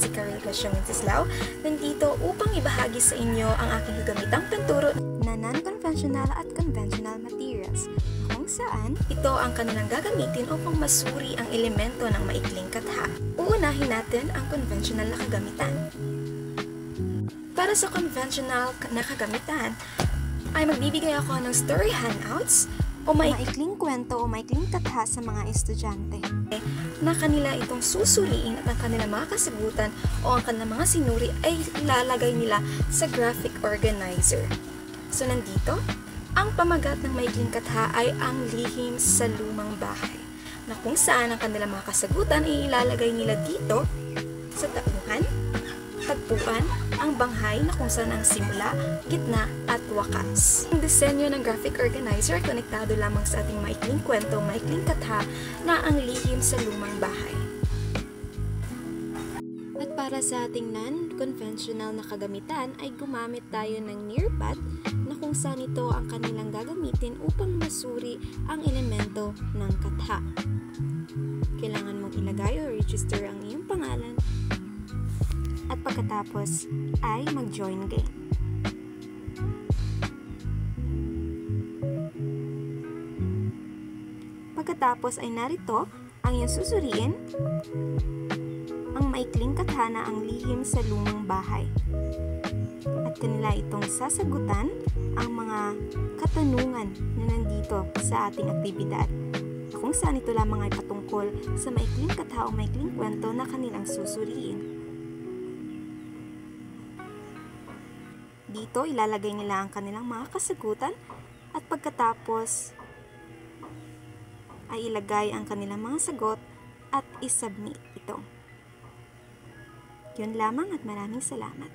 si Carol Gasyong Wenceslao, nandito upang ibahagi sa inyo ang aking gagamitang panturo na non-conventional at conventional materials, kung saan ito ang kanilang gagamitin upang masuri ang elemento ng maikling katha. Uunahin natin ang conventional na kagamitan. Para sa conventional na kagamitan, ay magbibigay ako ng story handouts o maikling kwento o maikling katha sa mga estudyante na kanila itong susuriin at ang kanilang mga kasagutan o ang kanilang mga sinuri ay ilalagay nila sa graphic organizer. So nandito, ang pamagat ng maikling katha ay ang lihim sa lumang bahay, na kung saan ang kanilang mga kasagutan ay ilalagay nila dito sa tauhan, tagpuan, ang banghay na kung saan ang simula, gitna, at wakas. Ang disenyo ng graphic organizer ay konektado lamang sa ating maikling kwento, maikling katha na ang lihim sa lumang bahay. At para sa ating non-conventional na kagamitan ay gumamit tayo ng nearpad na kung saan ito ang kanilang gagamitin upang masuri ang elemento ng katha. Kailangan mong ilagay o register ang iyong pangalan at pagkatapos ay mag-join game. Pagkatapos ay narito ang iyong susuriin, ang maikling katha na ang lihim sa lumang bahay. At kanila itong sasagutan ang mga katanungan na nandito sa ating aktibidad, kung saan ito lamang ay patungkol sa maikling katha o maikling kwento na kanilang susuriin. Dito, ilalagay nila ang kanilang mga kasagutan at pagkatapos ay ilagay ang kanilang mga sagot at isubmit ito. Yun lamang at maraming salamat.